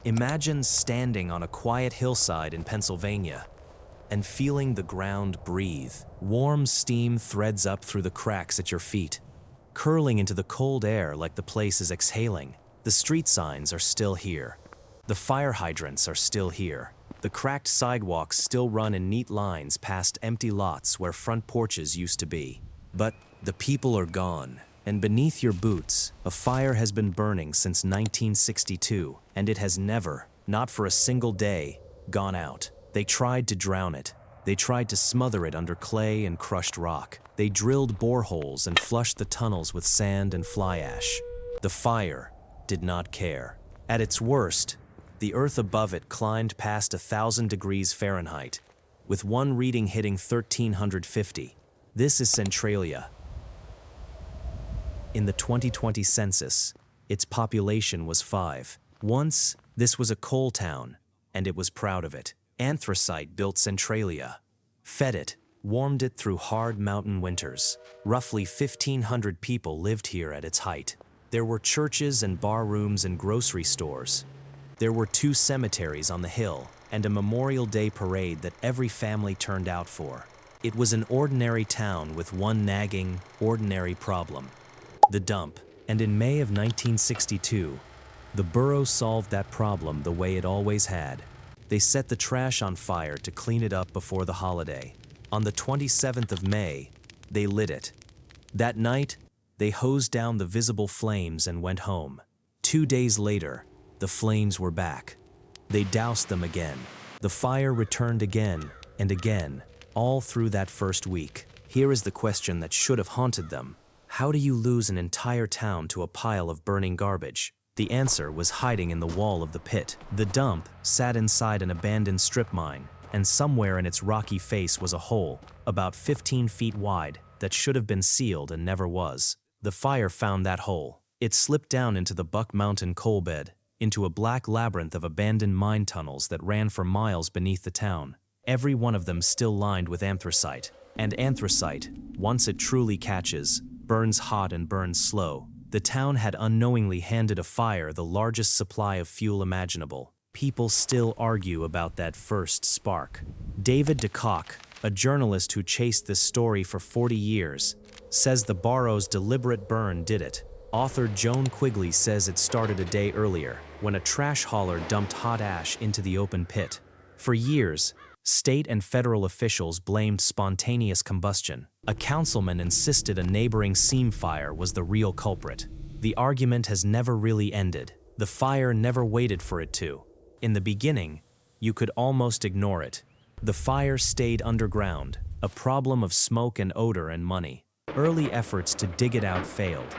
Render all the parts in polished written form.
Imagine standing on a quiet hillside in Pennsylvania and feeling the ground breathe. Warm steam threads up through the cracks at your feet, curling into the cold air like the place is exhaling. The street signs are still here. The fire hydrants are still here. The cracked sidewalks still run in neat lines past empty lots where front porches used to be. But the people are gone, and beneath your boots, a fire has been burning since 1962, and it has never, not for a single day, gone out. They tried to drown it. They tried to smother it under clay and crushed rock. They drilled boreholes and flushed the tunnels with sand and fly ash. The fire did not care. At its worst, the earth above it climbed past 1,000 degrees Fahrenheit, with one reading hitting 1,350. This is Centralia. In the 2020 census, its population was 5. Once, this was a coal town, and it was proud of it. Anthracite built Centralia, fed it, warmed it through hard mountain winters. Roughly 1,500 people lived here at its height. There were churches and bar rooms and grocery stores. There were 2 cemeteries on the hill and a Memorial Day parade that every family turned out for. It was an ordinary town with one nagging, ordinary problem: the dump. And in May of 1962, the borough solved that problem the way it always had. They set the trash on fire to clean it up before the holiday. On the 27th of May, they lit it. That night, they hosed down the visible flames and went home. 2 days later, the flames were back. They doused them again. The fire returned again and again, all through that first week. Here is the question that should have haunted them: how do you lose an entire town to a pile of burning garbage? The answer was hiding in the wall of the pit. The dump sat inside an abandoned strip mine, and somewhere in its rocky face was a hole, about 15 feet wide, that should have been sealed and never was. The fire found that hole. It slipped down into the Buck Mountain coal bed, into a black labyrinth of abandoned mine tunnels that ran for miles beneath the town, every one of them still lined with anthracite. And anthracite, once it truly catches, burns hot and burns slow. The town had unknowingly handed a fire the largest supply of fuel imaginable. People still argue about that first spark. David DeCock, a journalist who chased this story for 40 years, says the borough's deliberate burn did it. Author Joan Quigley says it started a day earlier, when a trash hauler dumped hot ash into the open pit. For years, state and federal officials blamed spontaneous combustion. A councilman insisted a neighboring seam fire was the real culprit. The argument has never really ended. The fire never waited for it to. In the beginning, you could almost ignore it. The fire stayed underground, a problem of smoke and odor and money. Early efforts to dig it out failed,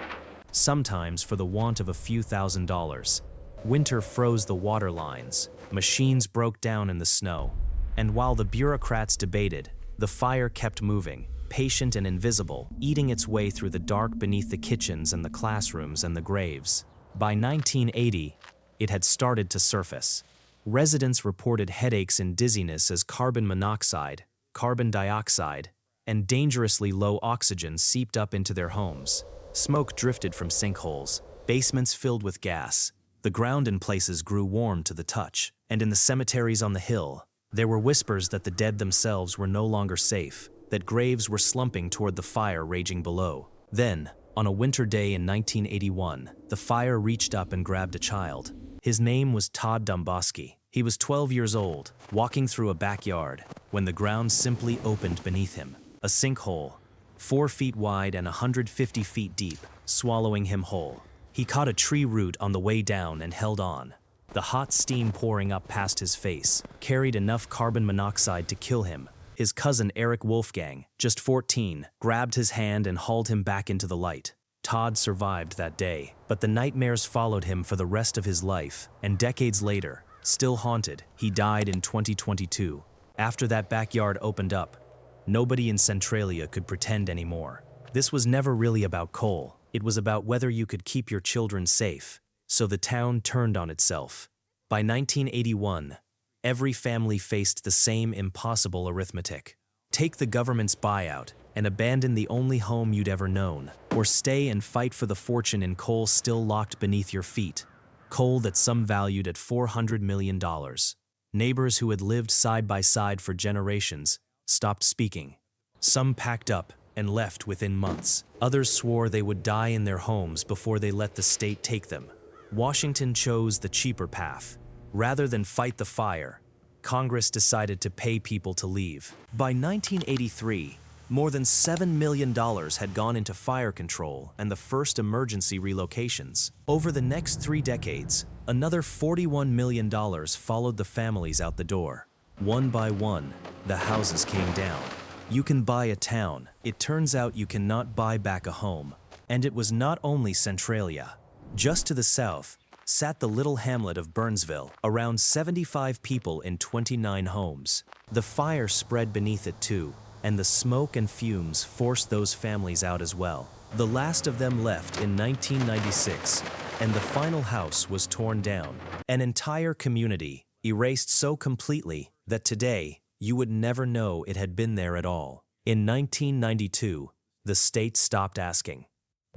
sometimes for the want of a few $1,000s. Winter froze the water lines, machines broke down in the snow, and while the bureaucrats debated, the fire kept moving, patient and invisible, eating its way through the dark beneath the kitchens and the classrooms and the graves. By 1980, it had started to surface. Residents reported headaches and dizziness as carbon monoxide, carbon dioxide, and dangerously low oxygen seeped up into their homes. Smoke drifted from sinkholes, basements filled with gas. The ground in places grew warm to the touch, and in the cemeteries on the hill, there were whispers that the dead themselves were no longer safe, that graves were slumping toward the fire raging below. Then, on a winter day in 1981, the fire reached up and grabbed a child. His name was Todd Domboski. He was 12 years old, walking through a backyard, when the ground simply opened beneath him. A sinkhole, 4 feet wide and 150 feet deep, swallowing him whole. He caught a tree root on the way down and held on. The hot steam pouring up past his face carried enough carbon monoxide to kill him. His cousin Eric Wolfgang, just 14, grabbed his hand and hauled him back into the light. Todd survived that day, but the nightmares followed him for the rest of his life, and decades later, still haunted, he died in 2022. After that backyard opened up, nobody in Centralia could pretend anymore. This was never really about coal. It was about whether you could keep your children safe. So the town turned on itself. By 1981, every family faced the same impossible arithmetic. Take the government's buyout and abandon the only home you'd ever known, or stay and fight for the fortune in coal still locked beneath your feet. coal that some valued at $400 million. Neighbors who had lived side by side for generations stopped speaking. Some packed up and left within months. Others swore they would die in their homes before they let the state take them. Washington chose the cheaper path. Rather than fight the fire, Congress decided to pay people to leave. By 1983, more than $7 million had gone into fire control and the first emergency relocations. Over the next 3 decades, another $41 million followed the families out the door. One by one, the houses came down. You can buy a town. It turns out you cannot buy back a home. And it was not only Centralia. Just to the south sat the little hamlet of Burnsville, around 75 people in 29 homes. The fire spread beneath it too, and the smoke and fumes forced those families out as well. The last of them left in 1996, and the final house was torn down. An entire community erased so completely that today, you would never know it had been there at all. In 1992, the state stopped asking.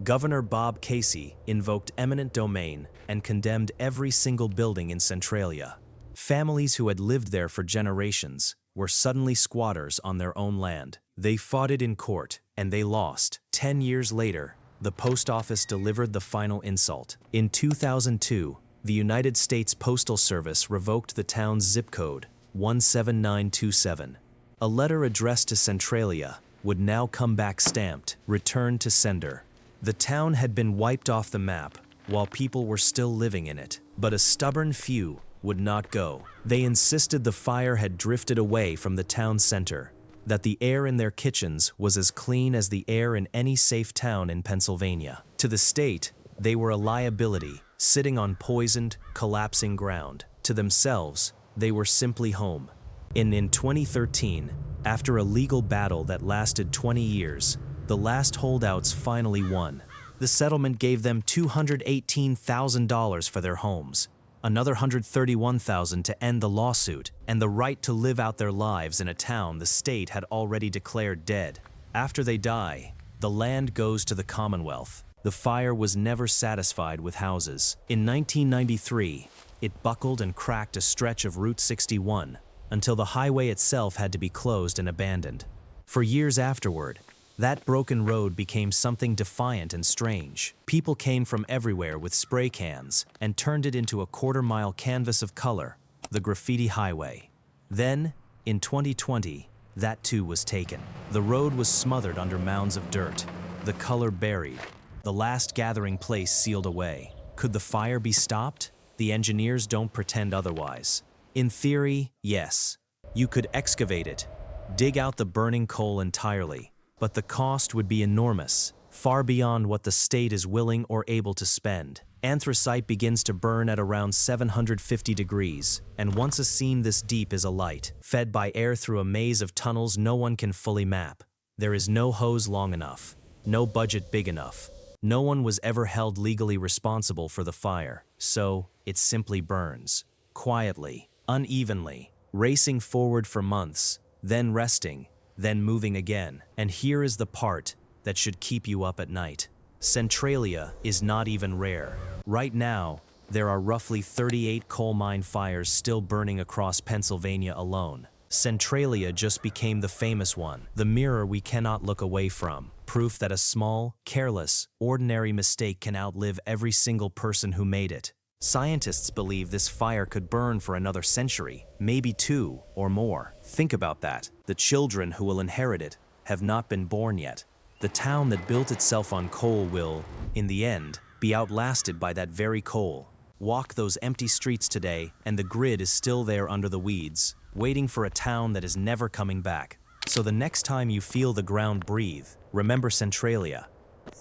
Governor Bob Casey invoked eminent domain and condemned every single building in Centralia. Families who had lived there for generations were suddenly squatters on their own land. They fought it in court, and they lost. 10 years later, the post office delivered the final insult. In 2002, the United States Postal Service revoked the town's zip code, 17927. A letter addressed to Centralia would now come back stamped, returned to sender. The town had been wiped off the map while people were still living in it, but a stubborn few would not go. They insisted the fire had drifted away from the town center, that the air in their kitchens was as clean as the air in any safe town in Pennsylvania. To the state, they were a liability, sitting on poisoned, collapsing ground. To themselves, they were simply home. In 2013, after a legal battle that lasted 20 years, the last holdouts finally won. The settlement gave them $218,000 for their homes, another $131,000 to end the lawsuit, and the right to live out their lives in a town the state had already declared dead. After they die, the land goes to the Commonwealth. The fire was never satisfied with houses. In 1993, it buckled and cracked a stretch of Route 61 until the highway itself had to be closed and abandoned. For years afterward, that broken road became something defiant and strange. People came from everywhere with spray cans and turned it into a quarter-mile canvas of color, the graffiti highway. Then, in 2020, that too was taken. The road was smothered under mounds of dirt, the color buried, the last gathering place sealed away. Could the fire be stopped? The engineers don't pretend otherwise. In theory, yes. You could excavate it, dig out the burning coal entirely, but the cost would be enormous, far beyond what the state is willing or able to spend. Anthracite begins to burn at around 750 degrees, and once a seam this deep is alight, fed by air through a maze of tunnels no one can fully map. There is no hose long enough, no budget big enough. No one was ever held legally responsible for the fire, so it simply burns, quietly, unevenly, racing forward for months, then resting, then moving again. And here is the part that should keep you up at night. Centralia is not even rare. Right now, there are roughly 38 coal mine fires still burning across Pennsylvania alone. Centralia just became the famous one, the mirror we cannot look away from, proof that a small, careless, ordinary mistake can outlive every single person who made it. Scientists believe this fire could burn for another century, maybe 2 or more. Think about that. The children who will inherit it have not been born yet. The town that built itself on coal will, in the end, be outlasted by that very coal. Walk those empty streets today, and the grid is still there under the weeds, waiting for a town that is never coming back. So the next time you feel the ground breathe, remember Centralia.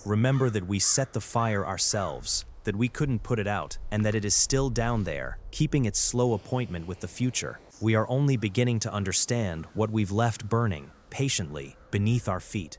Remember that we set the fire ourselves, that we couldn't put it out, and that it is still down there, keeping its slow appointment with the future. We are only beginning to understand what we've left burning, patiently, beneath our feet.